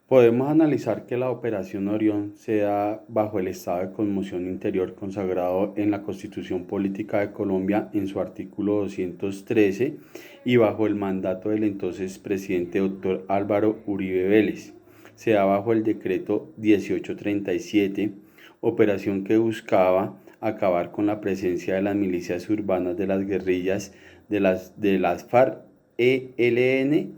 Podemos analizar que la Operación Orión se da bajo el estado de conmoción interior consagrado en la Constitución Política de Colombia en su artículo 213 y bajo el mandato del entonces presidente doctor Álvaro Uribe Vélez. Se da bajo el decreto 1837, operación que buscaba acabar con la presencia de las milicias urbanas de las guerrillas de las FARC-ELN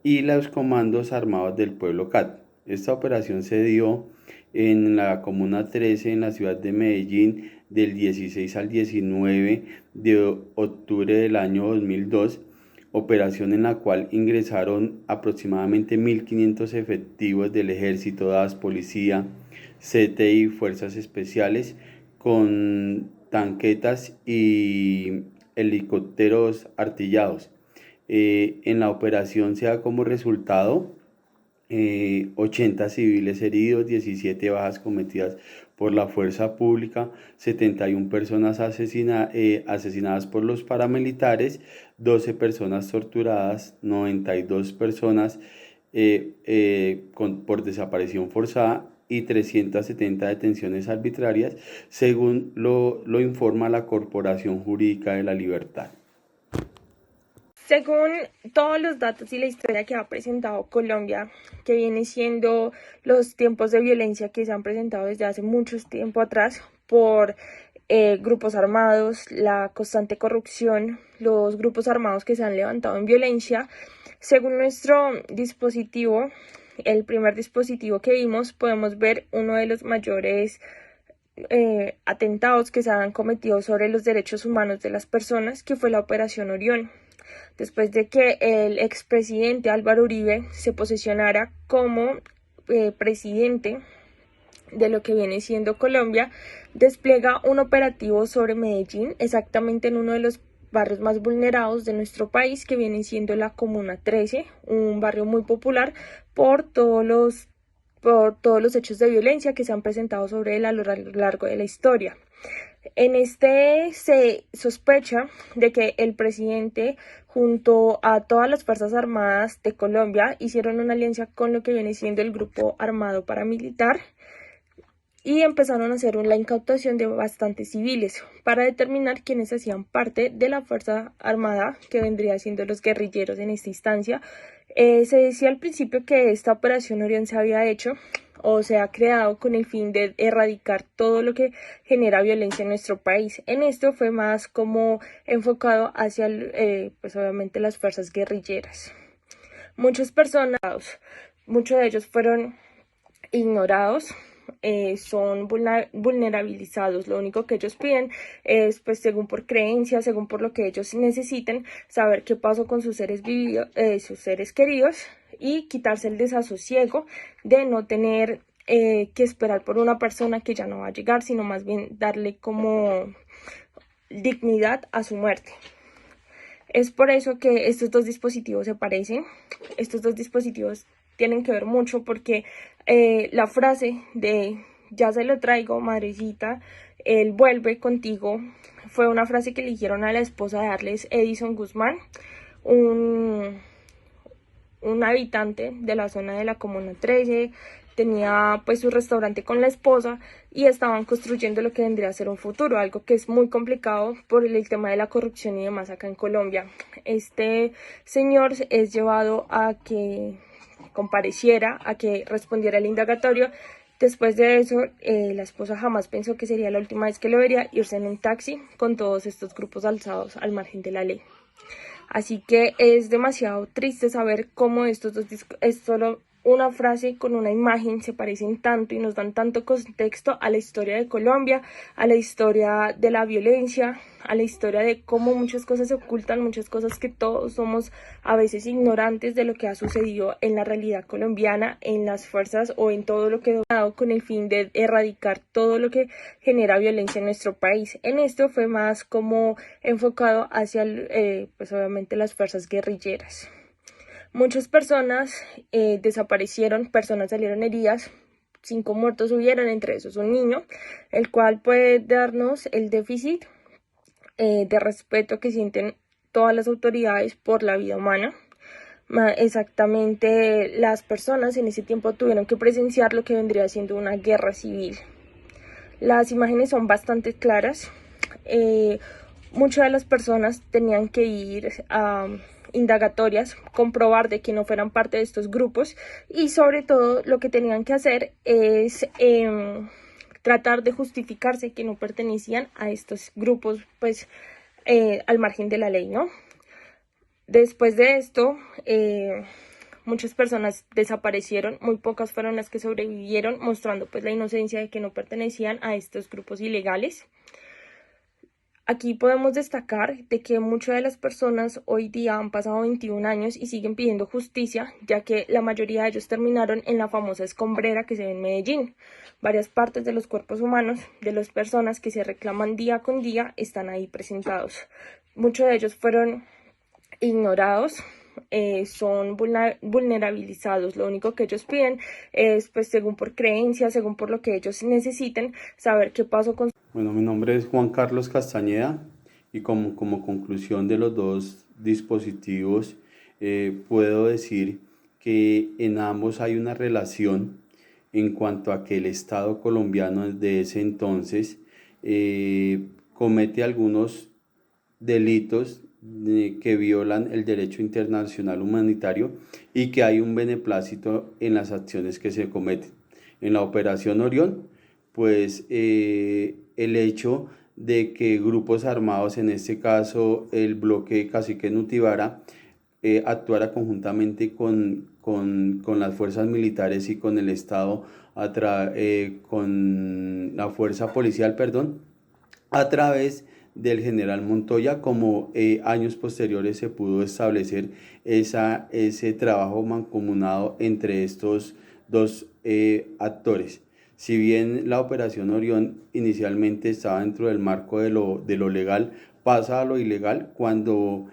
y los comandos armados del pueblo CAT. Esta operación se dio en la Comuna 13, en la ciudad de Medellín, del 16 al 19 de octubre del año 2002, operación en la cual ingresaron aproximadamente 1.500 efectivos del Ejército, DAS, Policía, CTI, Fuerzas Especiales, con tanquetas y helicópteros artillados. En la operación se da como resultado 80 civiles heridos, 17 bajas cometidas por la fuerza pública, 71 personas asesinadas por los paramilitares, 12 personas torturadas, 92 personas por desaparición forzada y 370 detenciones arbitrarias, según lo informa la Corporación Jurídica de la Libertad. Según todos los datos y la historia que ha presentado Colombia, que viene siendo los tiempos de violencia que se han presentado desde hace mucho tiempo atrás por grupos armados, la constante corrupción, los grupos armados que se han levantado en violencia, según nuestro dispositivo, el primer dispositivo que vimos, podemos ver uno de los mayores atentados que se han cometido sobre los derechos humanos de las personas, que fue la Operación Orión. Después de que el expresidente Álvaro Uribe se posesionara como presidente de lo que viene siendo Colombia, despliega un operativo sobre Medellín, exactamente en uno de los barrios más vulnerados de nuestro país, que viene siendo la Comuna 13, un barrio muy popular por todos los hechos de violencia que se han presentado sobre él a lo largo de la historia. En este se sospecha de que el presidente junto a todas las Fuerzas Armadas de Colombia hicieron una alianza con lo que viene siendo el grupo armado paramilitar y empezaron a hacer la incautación de bastantes civiles para determinar quiénes hacían parte de la Fuerza Armada, que vendría siendo los guerrilleros en esta instancia. Se decía al principio que esta Operación Orión se había hecho o se ha creado con el fin de erradicar todo lo que genera violencia en nuestro país. En esto fue más como enfocado hacia, pues obviamente, las fuerzas guerrilleras. Muchos de ellos fueron ignorados, son vulnerabilizados. Lo único que ellos piden es, pues, según por creencia, según por lo que ellos necesiten, saber qué pasó con sus seres queridos y quitarse el desasosiego de no tener que esperar por una persona que ya no va a llegar, sino más bien darle como dignidad a su muerte. Es por eso que estos dos dispositivos se parecen. Estos dos dispositivos tienen que ver mucho porque la frase de "ya se lo traigo, madrecita, él vuelve contigo", fue una frase que eligieron a la esposa de Arles Edison Guzmán, un habitante de la zona de la Comuna 13. Tenía pues su restaurante con la esposa y estaban construyendo lo que vendría a ser un futuro, algo que es muy complicado por el tema de la corrupción y demás acá en Colombia. Este señor es llevado a que compareciera, a que respondiera el indagatorio. Después de eso, la esposa jamás pensó que sería la última vez que lo vería irse en un taxi con todos estos grupos alzados al margen de la ley. Así que es demasiado triste saber cómo estos dos es solo una frase con una imagen, se parecen tanto y nos dan tanto contexto a la historia de Colombia, a la historia de la violencia, a la historia de cómo muchas cosas se ocultan, muchas cosas que todos somos a veces ignorantes de lo que ha sucedido en la realidad colombiana, en las fuerzas o en todo lo que ha dado con el fin de erradicar todo lo que genera violencia en nuestro país. En esto fue más como enfocado hacia, pues obviamente, las fuerzas guerrilleras. Muchas personas desaparecieron, personas salieron heridas, 5 muertos hubieron, entre esos un niño, el cual puede darnos el déficit de respeto que sienten todas las autoridades por la vida humana. Exactamente, las personas en ese tiempo tuvieron que presenciar lo que vendría siendo una guerra civil. Las imágenes son bastante claras. Muchas de las personas tenían que ir a indagatorias, comprobar de que no fueran parte de estos grupos, y sobre todo lo que tenían que hacer es tratar de justificarse que no pertenecían a estos grupos, pues al margen de la ley, ¿no? Después de esto, muchas personas desaparecieron, muy pocas fueron las que sobrevivieron, mostrando pues la inocencia de que no pertenecían a estos grupos ilegales. Aquí podemos destacar de que muchas de las personas hoy día han pasado 21 años y siguen pidiendo justicia, ya que la mayoría de ellos terminaron en la famosa escombrera que se ve en Medellín. Varias partes de los cuerpos humanos de las personas que se reclaman día con día están ahí presentados. Muchos de ellos fueron ignorados, son vulnerabilizados. Lo único que ellos piden es, pues, según por creencias, según por lo que ellos necesiten, saber qué pasó con. Bueno, mi nombre es Juan Carlos Castañeda y como conclusión de los dos dispositivos puedo decir que en ambos hay una relación en cuanto a que el Estado colombiano de ese entonces comete algunos delitos que violan el derecho internacional humanitario y que hay un beneplácito en las acciones que se cometen. En la Operación Orión, pues el hecho de que grupos armados, en este caso el bloque Cacique Nutibara, actuara conjuntamente con las fuerzas militares y con el Estado, con la fuerza policial, perdón, a través del general Montoya, como años posteriores se pudo establecer ese trabajo mancomunado entre estos dos actores. Si bien la Operación Orión inicialmente estaba dentro del marco de lo legal, pasa a lo ilegal cuando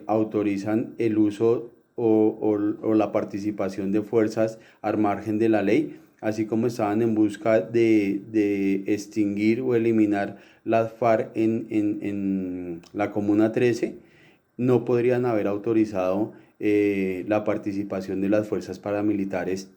autorizan el uso o la participación de fuerzas al margen de la ley, así como estaban en busca de extinguir o eliminar las FARC en la Comuna 13, no podrían haber autorizado la participación de las fuerzas paramilitares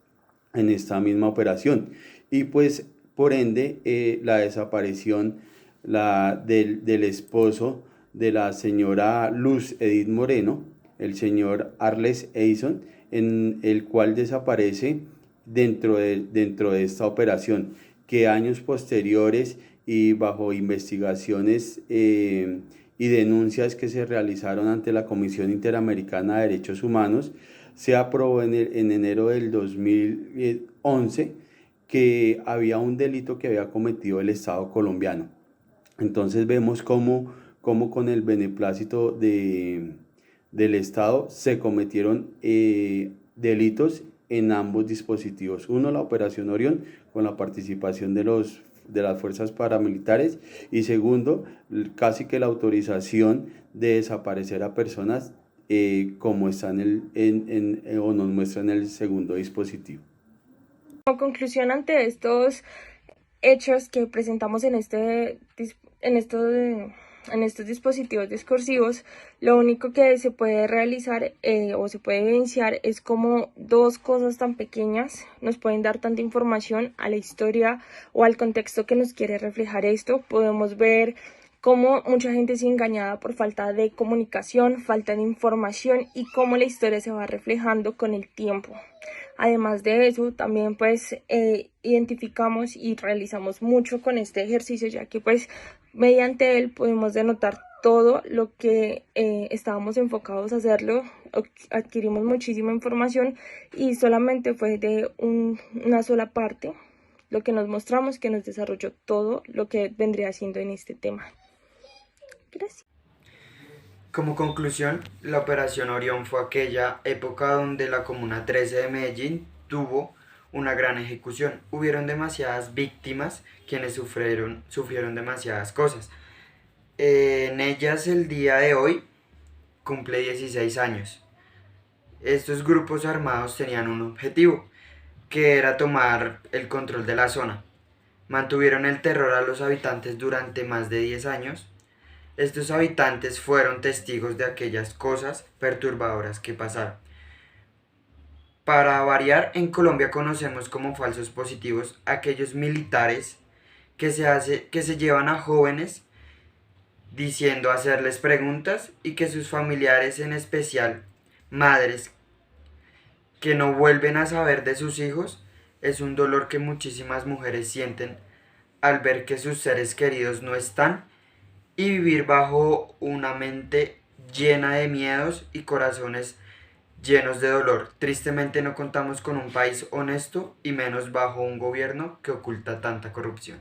en esta misma operación. Y pues, por ende, la desaparición del esposo de la señora Luz Edith Moreno, el señor Arles Eison, en el cual desaparece dentro de esta operación, que años posteriores y bajo investigaciones y denuncias que se realizaron ante la Comisión Interamericana de Derechos Humanos, se aprobó en enero del 2011 que había un delito que había cometido el Estado colombiano. Entonces vemos cómo con el beneplácito del Estado se cometieron delitos en ambos dispositivos. Uno, la Operación Orión, con la participación de las fuerzas paramilitares, y segundo, casi que la autorización de desaparecer a personas como está o nos muestra en el segundo dispositivo. Como conclusión ante estos hechos que presentamos en estos dispositivos discursivos, lo único que se puede realizar o se puede evidenciar es cómo dos cosas tan pequeñas nos pueden dar tanta información a la historia o al contexto que nos quiere reflejar esto. Podemos ver cómo mucha gente es engañada por falta de comunicación, falta de información, y cómo la historia se va reflejando con el tiempo. Además de eso, también pues identificamos y realizamos mucho con este ejercicio, ya que pues mediante él podemos denotar todo lo que estábamos enfocados a hacerlo. Adquirimos muchísima información y solamente fue de una sola parte lo que nos mostramos, que nos desarrolló todo lo que vendría siendo en este tema. Gracias. Como conclusión, la Operación Orión fue aquella época donde la Comuna 13 de Medellín tuvo una gran ejecución. Hubieron demasiadas víctimas quienes sufrieron demasiadas cosas. En ellas el día de hoy cumple 16 años. Estos grupos armados tenían un objetivo, que era tomar el control de la zona. Mantuvieron el terror a los habitantes durante más de 10 años. Estos habitantes fueron testigos de aquellas cosas perturbadoras que pasaron. Para variar, en Colombia conocemos como falsos positivos aquellos militares que se llevan a jóvenes diciendo hacerles preguntas y que sus familiares, en especial madres que no vuelven a saber de sus hijos, es un dolor que muchísimas mujeres sienten al ver que sus seres queridos no están y vivir bajo una mente llena de miedos y corazones llenos de dolor. Tristemente no contamos con un país honesto y menos bajo un gobierno que oculta tanta corrupción.